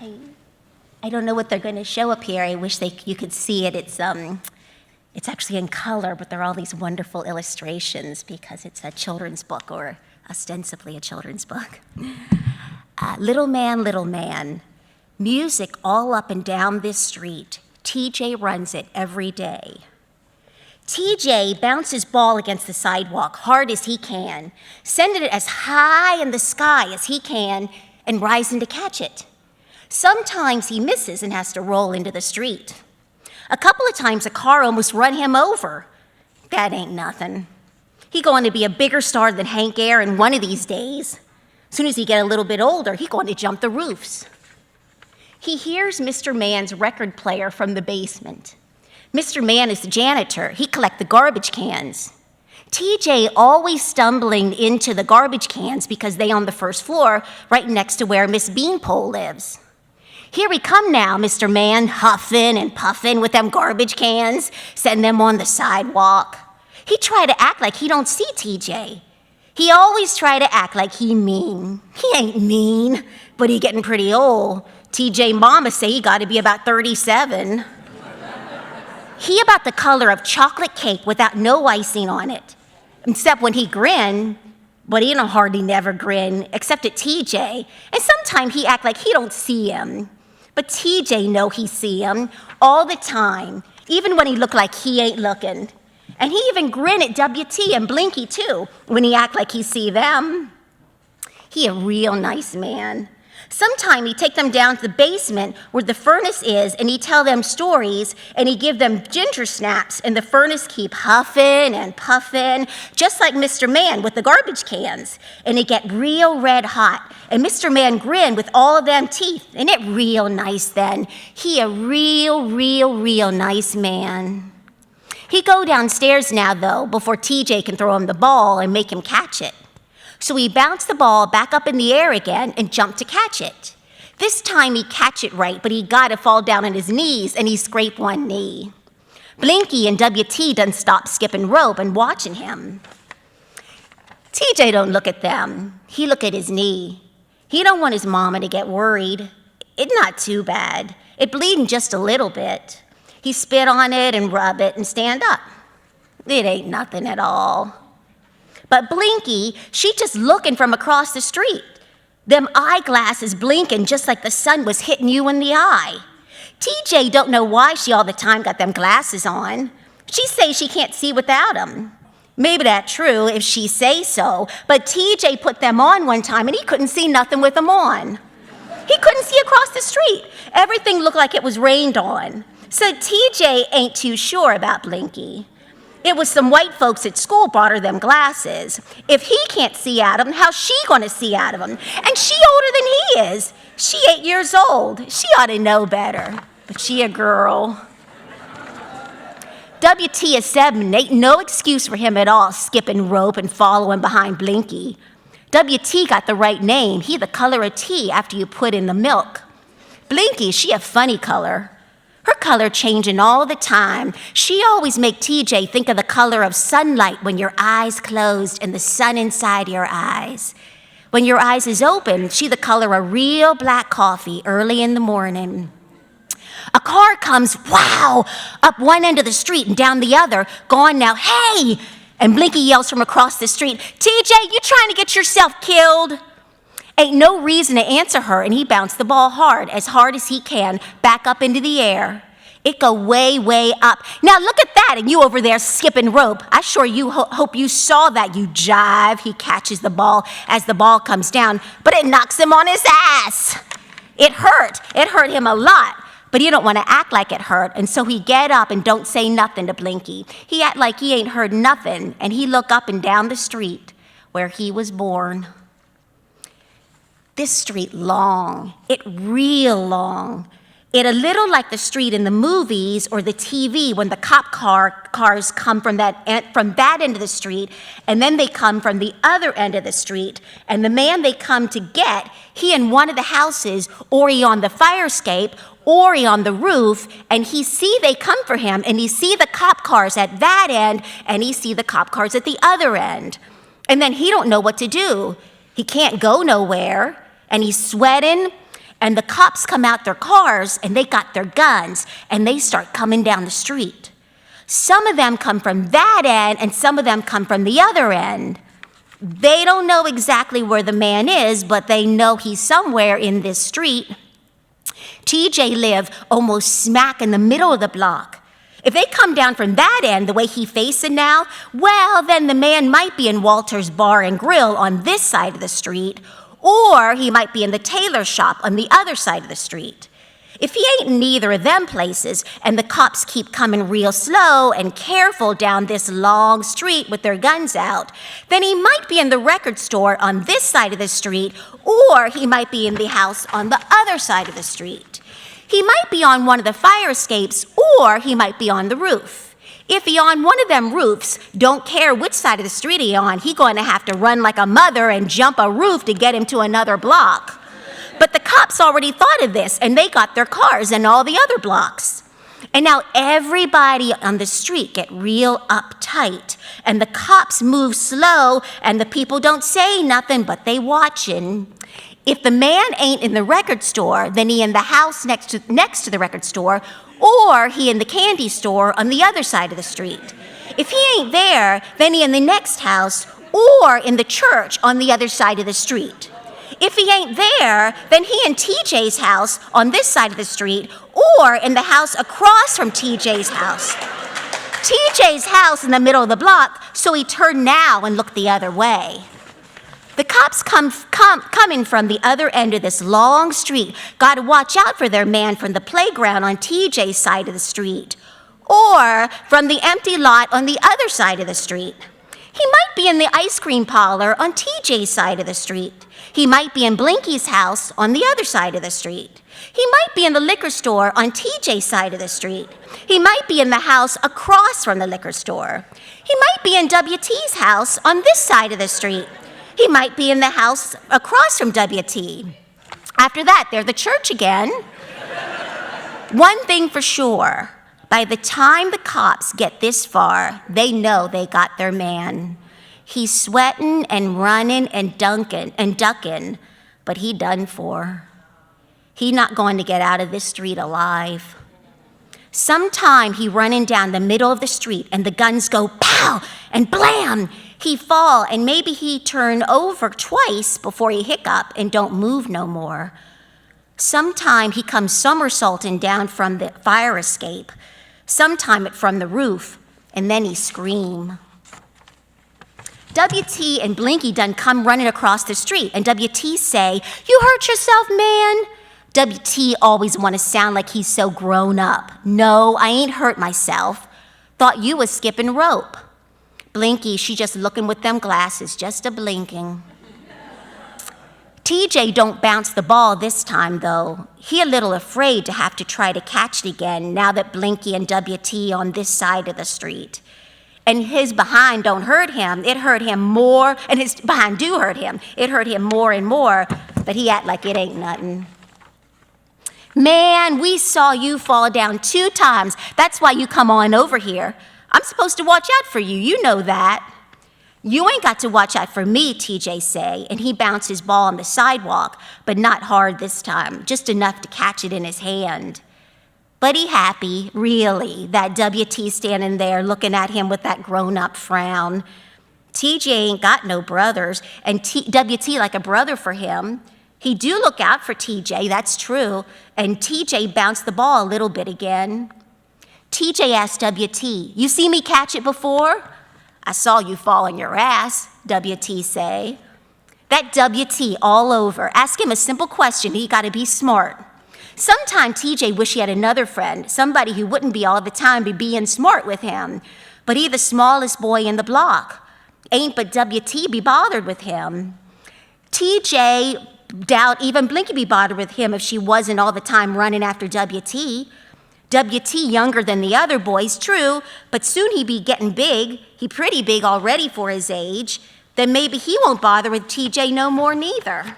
I don't know what they're going to show up here. I wish you could see it. It's actually in color, but there are all these wonderful illustrations because it's a children's book, or ostensibly a children's book. Little man, music all up and down this street. TJ runs it every day. TJ bounces ball against the sidewalk hard as he can, sending it as high in the sky as he can, and rising to catch it. Sometimes he misses and has to roll into the street. A couple of times a car almost run him over. That ain't nothing. He going to be a bigger star than Hank Aaron one of these days. As soon as he get a little bit older, he going to jump the roofs. He hears Mr. Man's record player from the basement. Mr. Man is the janitor. He collect the garbage cans. TJ always stumbling into the garbage cans because they on the first floor right next to where Miss Beanpole lives. Here we come now, Mr. Man, huffing and puffing with them garbage cans, setting them on the sidewalk. He try to act like he don't see TJ. He always try to act like he mean. He ain't mean, but he getting pretty old. TJ mama say he got to be about 37. He about the color of chocolate cake without no icing on it. Except when he grin, but he don't hardly never grin, except at TJ. And sometimes he act like he don't see him. But TJ know he see him all the time, even when he look like he ain't looking. And he even grin at WT and Blinky too, when he act like he see them. He a real nice man. Sometime he take them down to the basement where the furnace is, and he tell them stories, and he give them ginger snaps, and the furnace keep huffing and puffing, just like Mr. Man with the garbage cans. And it get real red hot, and Mr. Man grin with all of them teeth. Ain't it real nice then? He a real nice man. He go downstairs now, though, before TJ can throw him the ball and make him catch it. So he bounced the ball back up in the air again and jumped to catch it. This time he catch it right, but he got to fall down on his knees, and he scraped one knee. Blinky and WT done stopped skipping rope and watching him. TJ don't look at them. He look at his knee. He don't want his mama to get worried. It's not too bad. It bleeding just a little bit. He spit on it and rub it and stand up. It ain't nothing at all. But Blinky, she just looking from across the street. Them eyeglasses blinking just like the sun was hitting you in the eye. TJ don't know why she all the time got them glasses on. She say she can't see without them. Maybe that's true if she say so, but TJ put them on one time and he couldn't see nothing with them on. He couldn't see across the street. Everything looked like it was rained on. So TJ ain't too sure about Blinky. It was some white folks at school brought her them glasses. If he can't see out of them, how's she gonna see out of them? And she older than he is. She 8 years old. She ought to know better, but she a girl. WT is 7, ain't no excuse for him at all, skipping rope and following behind Blinky. WT got the right name. He the color of tea after you put in the milk. Blinky, she a funny color. Her color changing all the time. She always make TJ think of the color of sunlight when your eyes closed and the sun inside your eyes. When your eyes is open, she the color of real black coffee early in the morning. A car comes, wow, up one end of the street and down the other, gone now, hey! And Blinky yells from across the street, TJ, you trying to get yourself killed? Ain't no reason to answer her, and he bounced the ball hard as he can, back up into the air. It go way, way up. Now look at that, and you over there skipping rope. I sure you hope you saw that, you jive. He catches the ball as the ball comes down, but it knocks him on his ass. It hurt him a lot, but he don't want to act like it hurt, and so he get up and don't say nothing to Blinky. He act like he ain't heard nothing, and he look up and down the street where he was born. This street long, it real long. It a little like the street in the movies or the TV when the cars come from that end of the street, and then they come from the other end of the street. And the man they come to get, he in one of the houses, or he on the fire escape, or he on the roof, and he see they come for him, and he see the cop cars at that end, and he see the cop cars at the other end. And then he don't know what to do. He can't go nowhere. And he's sweating, And the cops come out their cars, and they got their guns, and they start coming down the street. Some of them come from that end, and some of them come from the other end. They don't know exactly where the man is, but they know he's somewhere in this street. TJ lived almost smack in the middle of the block. If they come down from that end, the way he facing now, well, then the man might be in Walter's Bar and Grill on this side of the street, or he might be in the tailor shop on the other side of the street. If he ain't in neither of them places, and the cops keep coming real slow and careful down this long street with their guns out, then he might be in the record store on this side of the street, or he might be in the house on the other side of the street. He might be on one of the fire escapes, or he might be on the roof. If he on one of them roofs, don't care which side of the street he on, he going to have to run like a mother and jump a roof to get him to another block. But the cops already thought of this, and they got their cars in all the other blocks. And now everybody on the street get real uptight, and the cops move slow, and the people don't say nothing, but they watching. If the man ain't in the record store, then he in the house next to the record store, or he in the candy store on the other side of the street. If he ain't there, then he in the next house, or in the church on the other side of the street. If he ain't there, then he in TJ's house on this side of the street, or in the house across from TJ's house. TJ's house in the middle of the block, so he turned now and looked the other way. The cops coming from the other end of this long street got to watch out for their man from the playground on TJ's side of the street, or from the empty lot on the other side of the street. He might be in the ice cream parlor on TJ's side of the street. He might be in Blinky's house on the other side of the street. He might be in the liquor store on TJ's side of the street. He might be in the house across from the liquor store. He might be in WT's house on this side of the street. He might be in the house across from WT. After that, they're the church again. One thing for sure, by the time the cops get this far, they know they got their man. He's sweating and running and ducking, but he done for. He not going to get out of this street alive. Sometime he running down the middle of the street and the guns go pow and blam. He fall and maybe he turn over twice before he hiccup and don't move no more. Sometime he comes somersaulting down from the fire escape. Sometime it from the roof, and then he scream. WT and Blinky done come running across the street, and WT say, "You hurt yourself, man?" WT always want to sound like he's so grown up. "No, I ain't hurt myself. Thought you was skipping rope." Blinky, she just looking with them glasses, just a blinking. TJ don't bounce the ball this time, though. He a little afraid to have to try to catch it again now that Blinky and WT on this side of the street. And his behind don't hurt him. It hurt him more, and his behind do hurt him. It hurt him more and more, but he act like it ain't nothing. "Man, we saw you fall down 2 times. That's why you come on over here. I'm supposed to watch out for you. You know that." "You ain't got to watch out for me," TJ say, and he bounced his ball on the sidewalk, but not hard this time, just enough to catch it in his hand. But he happy, really, that WT standing there looking at him with that grown-up frown. TJ ain't got no brothers, and WT like a brother for him. He do look out for TJ, that's true, and TJ bounced the ball a little bit again. TJ asked WT, "You see me catch it before?" "I saw you fall on your ass," WT say. That WT all over. Ask him a simple question, he gotta be smart. Sometime TJ wish he had another friend, somebody who wouldn't be all the time be being smart with him. But he the smallest boy in the block. Ain't but WT be bothered with him. TJ doubt even Blinky be bothered with him if she wasn't all the time running after WT. WT younger than the other boys, true, but soon he be getting big. He pretty big already for his age. Then maybe he won't bother with TJ no more neither.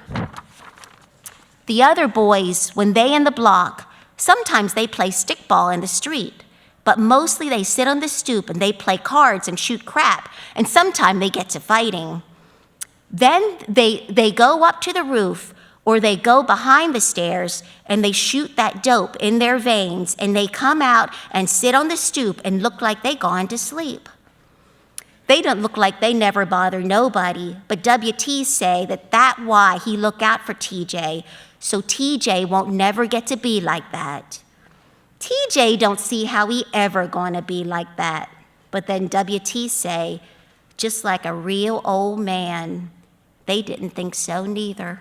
The other boys, when they in the block, sometimes they play stickball in the street, but mostly they sit on the stoop and they play cards and shoot crap, and sometimes they get to fighting. Then they go up to the roof, Or they go behind the stairs and they shoot that dope in their veins and they come out and sit on the stoop and look like they gone to sleep. They don't look like they never bother nobody, but WT say that why he look out for TJ, so TJ won't never get to be like that. TJ don't see how he ever gonna be like that, but then WT say, just like a real old man, they didn't think so neither.